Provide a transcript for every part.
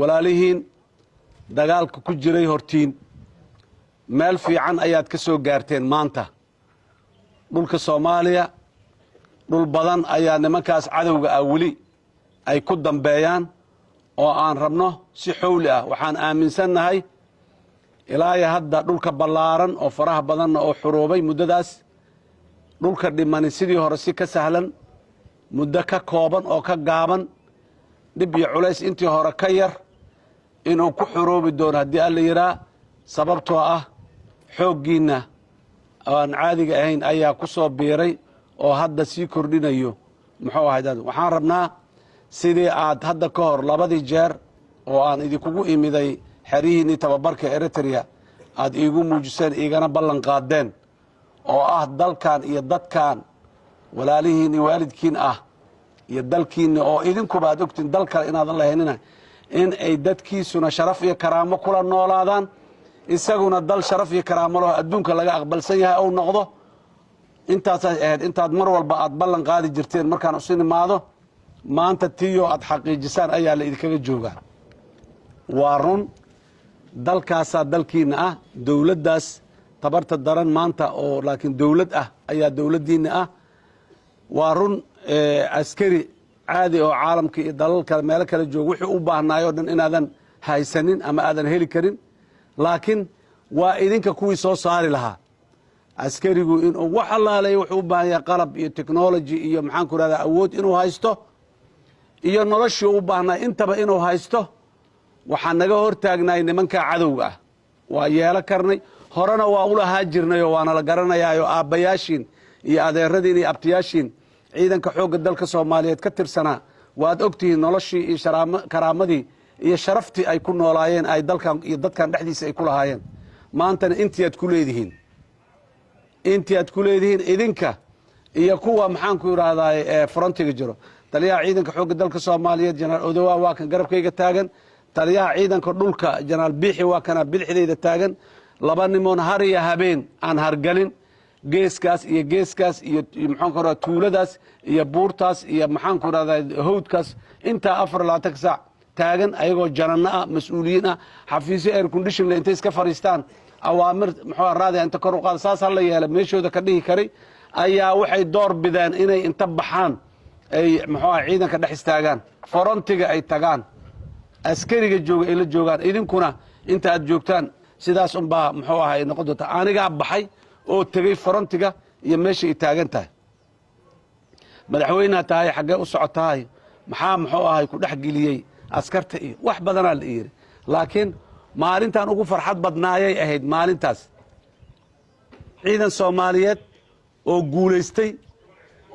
walaalihiin dagaalka ku jiray hortiin meel fiican ayaad ka soo gaarteen maanta dhulka Soomaaliya dhul badan ayaa nimankaas cadawga ah wali ay ku dambeeyaan oo aan rabno si xawli ah waxaan aaminsanahay ilaa hadda dhulka ballaaran oo faraha badan oo xuroobay muddadaas dhulka dhimani sidii hore si ka sahlan muddo ka kooban oo ka gaaban dib iyo culays intii hore ka yar inuu ku xuroobi doono haddii alla yiraa sababtoo ah xooggiina aan caadiga ahayn ayaa ku soo biiray oo hadda sii kordhinayo muxuu ahayd waxaan rabnaa sidii aad hadda ka hor labadii jeer oo aan idinkugu imiday xarihiinii tababarka Eritrea aad iigu muujiseen igana ballan qaadeen oo ah dalkan iyo dadkan walaalihiin iyo waalidkiin ah iyo dalkiina oo idinku baad ogtiin dal kale inaadan lahaynina in ay dadkiisuna sharaf iyo karaamo kula noolaadaan isaguna dal sharaf iyo karaamo leh adduunka laga aqbalsan yahay oo noqdo intaas ahayd intaad mar walba aad ballan qaadi jirteen markaan u sinimaado maanta tiyo aad xaqiijisaan ayaa la idinkaga joogaa waa run dalkaasa dalkiina ah dawladdaas tabarta daran maanta oo laakiin dawlad ah ayaa dawladdiina ah waa run askari caadi oo caalamka iyo dalalka meel kale joog wuxuu u baahnaayo dhan inaadan haysanin ama aadan heli karin laakiin waa idinka kuwii soo saari lahaa askarigu inuu wax allaalay wuxuu u baahan yahay qalab iyo technology iyo maxaan ku radaa awood inuu haysto iyo noloshii u baahnaa intaba inuu haysto waxaan naga hortaagnay nimanka cadowga ah waa yeelo karnay horena waa u lahaa jirnay oo waana la garanayaayo aabbayaashiin iyo adeeradiin iyo abtiyaashiin ciidanka xoogga dalka Soomaaliyeed ka tirsanaa waad ogtihiin noloshii iyo karaamadii iyo sharaftii ay ku noolaayeen ay dalkan iyo dadkan dhexdiisa ay ku lahaayeen maantana intii aad ku leedihiin idinka iyo kuwa maxaan ku yiraahdaa frontiga jiro taliyaha ciidanka xoogga dalka Soomaaliyeed General Odawa waa kan garabkayga taagan taliyaha ciidanka dhulka General Biixi waa kana bidixdeeda taagan laba nimoon har iyo habeen aan hargalin geeskaas iyo maxaan ku radaa tuuladaas iyo buurtaas iyo maxaan ku radaa hawdkaas inta 24 saac taagan ayagoo janana ah mas'uuliyiin ah xafiisyo air condition la intay iska fariistaan awaamir muxuu raadiya inta kor u qaad saas la yeelay meeshooda ka dhihi karay ayaa waxay door bidaan inay inta baxaan ay muxuu ciidanka dhex istaagaan frontiga ay tagaan askariga jooga ay la joogaan idinkuna inta aad joogtaan sidaas un baa muxuu ahay noqon doonta aniga baxay oo tagay frontiga iyo meesha ay taagan tahay madaxweynaha tahay xagee u socotahay maxaa muxuu ahay ku dhex geliyay askarta iyo wax badan la yiri laakiin maalintan ugu farxad badnaayay ahayd maalintaas ciidan Soomaaliyeed oo guuleystay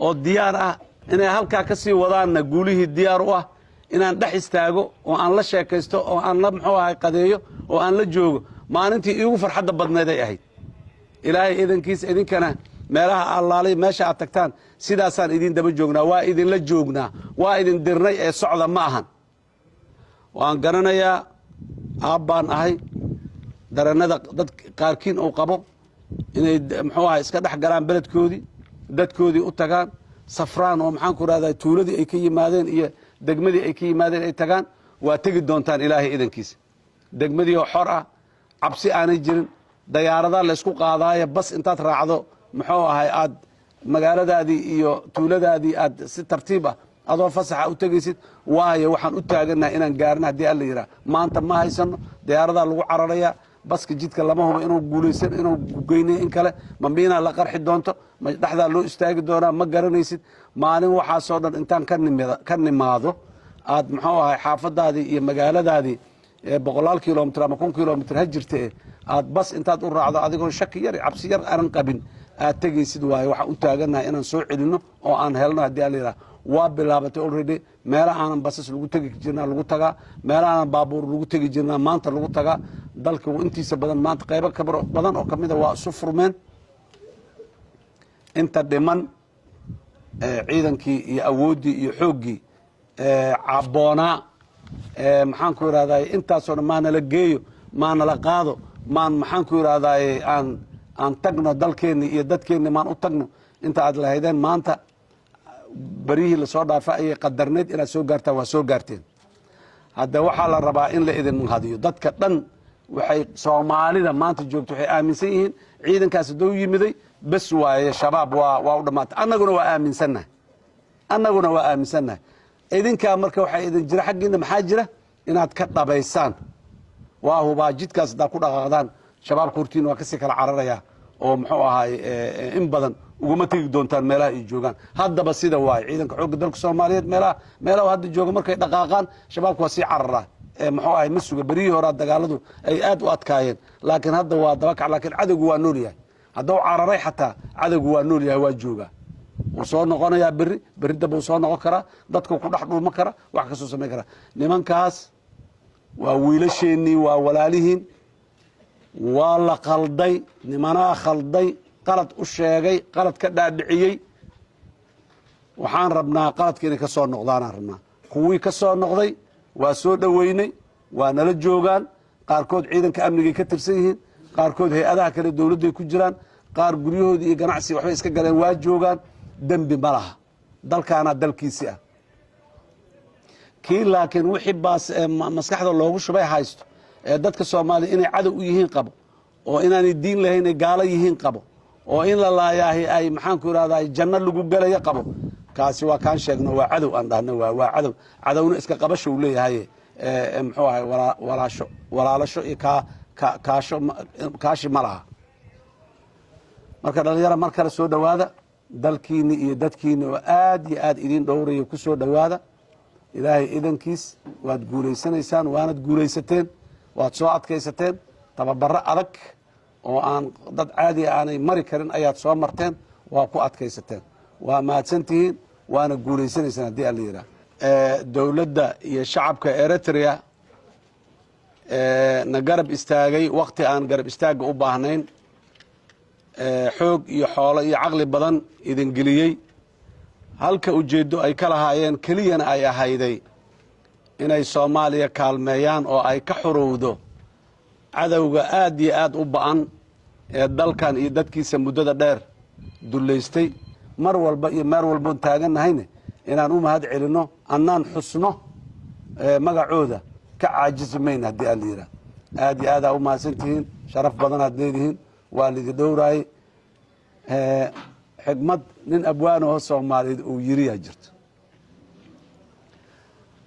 oo diyaar ah inay halka ka sii wadaana guulihii diyaar u ah inaan dhex istaago oo aan la sheekaysto oo aan la muxuu ahay qadeeyo oo aan la joogo maalintii ugu farxadda badnayd ay ahayd ilaahay idankiisa idinkana meelaha allaalay meesha aad tagtaan sidaasaan idin daba joognaa waa idin la joognaa waa idin dirnay ee socda ma ahan waan garanayaa aabbaan ahay dareenada dad qaarkiin uu qabo inay muxuu ahay iska dhex galaan beledkoodii dadkoodii u tagaan safraan oo maxaan ku radaa tuuladii ay ka yimaadeen iyo degmadii ay ka yimaadeen ay tagaan waa tegi doontaan ilaahay idankiisa degmadii oo xor ah cabsi aanay jirin dayaarada la isku qaadaayo bas intaad raacdo muxuu ahay aad magaaladaadii iyo tuuladaadii aad si tartiib ah adoo fasaxa u tagaysid waayo waxaan u taaganahay inaan gaarno haddii alla yiraa maanta ma haysano diyaarada lagu cararaya baska jidka lama hubo inuu guulaysan inuu geynayo in kale ma miinaa la qarxi doonto ma dhexdaa loo istaagi doonaa ma garanaysid maalin waxaasoo dhan intaan ka nimaado aad muxuu ahay xaafadaadii iyo magaaladaadii boqolaal kilomitr ama 1 kilomitr ha jirta aad bas intaad u raacdo adigoo shaki yar cabsi yar aanan qabin aad tegaysid waaye waxaan u taaganahay inaan soo celino oo aan helno haddii aan leeyahay waa bilaabatay already meelaha aanan basas lagu tegi jirnaa lagu tagaa meelaha aanan baabuur lagu tegi jirnaa maanta lagu tagaa dalka intiisa badan maanta qaybo badan oo kamid ah waa isu furmeen inta dhiman ciidankii iyo awooddii iyo xooggii caboonaa maxaan ku yidhahdaa intaasoo dhan maana la geeyo maana la qaado maan maxaan ku yidhahdaa aan tagno dalkeenni iyo dadkeenni maan u tagno inta aad lahaydeen maanta baryihii lasoo dhaafa ayay qadarneyd inaad soo gaartaan waa soo gaarteen hadda waxaa la rabaa in la idin hadiyo dadka dhan waxay soomaalida maanta joogto waxay aaminsan yihiin ciidankaas hadduu yimiday bes waaye shabaab waa u dhammaatay annaguna waa aaminsannahay idinkaa marka waxaa idin jira xaggiina maxaa jira inaad ka dhabaysaan waa hubaa jidkaas haddaa ku dhaqaaqdaan shabaabka hortiin waa kasii kala cararayaa oo muxuu ahaay in badan uguma tegi doontaan meelaha ay joogaan haddaba sida waaye ciidanka xoogga dalka soomaaliyeed meelaha hadda jooga markay dhaqaaqaan shabaabka waa sii cararaa muxuu ahay ma suga berihii horaa dagaaladu ay aad u adkaayeen laakiin hadda waa dabakac laakiin cadowgu waa nool yahay hadduu cararay xataa cadowgu waa nool yahay waa joogaa wuu soo noqonayaa berri damba uu soo noqon karaa dadku ku dhex dhuuma kara wax kasoo samayn karaa nimankaas waa wiilasheennii waa walaalihiin waa la qalday nimanaa khalday qalad u sheegay qalad ka dhaadhiciyey waxaan rabnaa qaladka inay ka soo noqdaanaan rabnaa kuwii ka soo noqday waa soo dhoweynay waa nala joogaan qaarkood ciidanka amnigay ka tirsan yihiin qaarkood hay-adaha kale dowladday ku jiraan qaar guryahoodii iyo ganacsi waxbay iska galeen waa joogaan dembi ma laha dalkaanaa dalkiisi ah kii laakiin wixii baas maskaxda loogu shubay haysto ee dadka soomaaliya inay cadow u yihiin qabo oo inaanay diin lahayn ay gaalo yihiin qabo oo in la laayaahi ay maxaanku idhahdaa janno lagu gelayo qabo kaasi waa kaan sheegno waa cadow aan dhahno waa cadow cadowna iska qabasho uu leeyahay muxuu ahay walaalasho iyo kaashi ma laha marka dhalinyara mar kale soo dhowaada dalkiini iyo dadkiini oo aad iyo aad idin dhowraya ku soo dhowaada ilaahay idankiis waad guulaysanaysaan waanad guulaysateen waad soo adkaysateen tababaro adag oo aan dad caadi aanay mari karin ayaad soo marteen waa ku adkaysateen waa mahadsantihiin waana guulaysanaysaan haddii alla yidhaah dowladda iyo shacabka eritrea na garab istaagay wakti aan garab istaagga u baahnayn xoog iyo xoolo iyo caqli badan idin geliyey halka ujeeddo ay ka lahaayeen keliyana ay ahayday inay soomaaliya kaalmeeyaan oo ay ka xurowdo cadowga aad iyo aad u ba'an ee dalkan iyo dadkiisa muddada dheer dullaystay mar walba iyo meer walboon taagannahayne inaan u mahad celinno annaan xusno magacooda ka caajisi mayna haddii aan la yidhaah aad iyo aadaa u mahadsantihiin sharaf badanaad leedihiin waa lidi dhowraayey xigmad nin abwaanaho soomaaliyeed uu yiriyaa jirto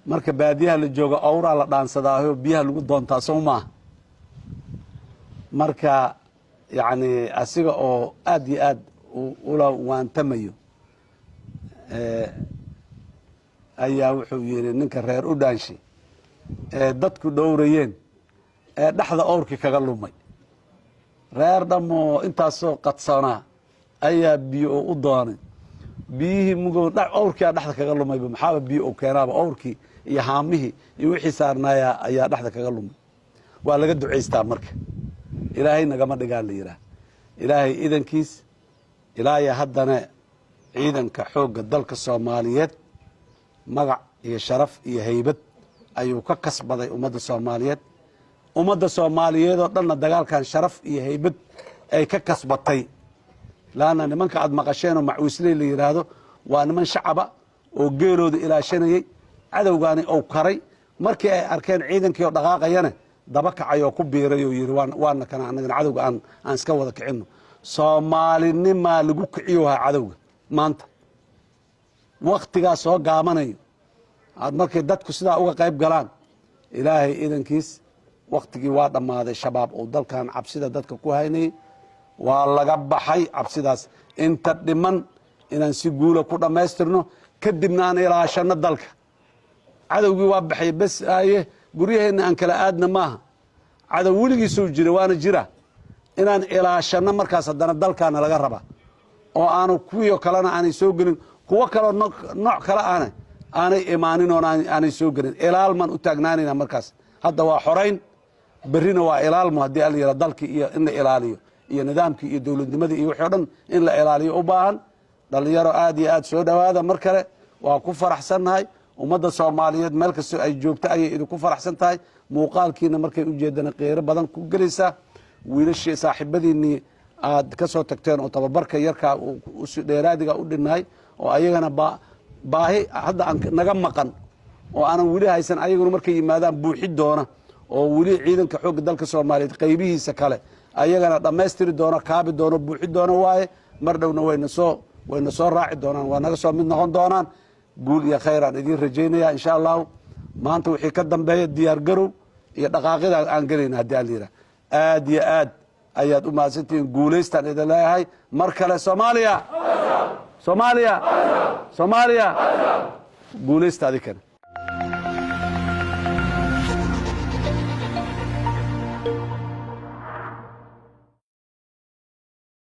marka baadiyaha la jooga awraa la dhaansadaaho biyaha lagu doontaa sow maaha marka yacni asiga oo aad iyo aad ula waantamayo ayaa wuxuu yidhi ninka reer u dhaanshay ee dadku dhowrayeen ee dhexda owrkii kaga lumay reer dhammoo intaasoo qadsanaa ayaa biyo oo u doonay biyihii mugow owrkiia dhexda kaga lumayba maxaaba biyo oo keenaaba owrkii iyo haamihii iyo wixii saarnaaya ayaa dhexda kaga lumay waa laga ducaystaa marka ilaahay nagama dhigaa la yidhaah ilaahay idankiis ilaaya haddana ciidanka xoogga dalka soomaaliyeed magac iyo sharaf iyo haybad ayuu ka kasbaday ummadda soomaaliyeed ummadda soomaaliyeed oo dhanna dagaalkan sharaf iyo haybad ay ka kasbatay laanna nimanka aad maqasheenoo macwiisley la yidhaahdo waa niman shacaba oo geelooda ilaashanayey cadowgaani ou karay markii ay arkeen ciidankii oo dhaqaaqayana daba kacay oo ku biiray oo yidhi waana kana anagana cadowga aan iska wada kicinno soomaalinimaa lagu kiciyohaa cadowga maanta waktigaa soo gaabanayo aad markay dadku sidaa uga qayb galaan ilaahay idankiis waqtigii waa dhammaaday shabaab oo dalkan cabsida dadka ku haynayay waa laga baxay cabsidaas inta dhiman inaan si guula ku dhammaystirno kadibna aan ilaashano dalka cadowgii waa baxay bas aaye guryaheenna aan kala aadna maaha cadow weligiisuu jira waana jira inaan ilaashano markaas haddana dalkaana laga rabaa oo aanu kuwii kalena aanay soo gelin kuwo kaloo nooc kale aanay imaanin oo aanay soo gelin ilaalman u taagnaanayna markaas hadda waa xorayn berrina waa ilaalmo haddii alla yidhaha dalkii iyo in la ilaaliyo iyo nidaamkii iyo dowladnimadii iyo wixii o dhan in la ilaaliyo u baahan dhallinyaro aad iyo aad soo dhowaada mar kale waa ku faraxsannahay ummadda soomaaliyeed meel kastoo ay joogto ayay idinku faraxsan tahay muuqaalkiina markay ujeedana qeyro badan ku gelaysaa wiilashii saaxiibadiinnii aad ka soo tagteen oo tababarka yarkaa dheeraadiga u dhinnahay oo ayagana baahi hadda aan naga maqan oo aanan weli haysan ayaguna markay yimaadaan buuxi doona oo weli ciidanka xoogga dalka soomaaliyeed qaybihiisa kale ayagana dhammaystiri doono kaabi doono buuxi doono waaye mar dhowna wayna soo raaci doonaan waa naga soo mid noqon doonaan guul iyo khayr aan idiin rajaynaya insha allahu maanta wixii ka dambeeya diyaar garow iyo dhaqaaqida aan gelayna haddii aan layidhaha aad iyo aad ayaad u mahadsantihiin guulaystaan idin leeyahay mar kale soomaaliya guulaysta adikana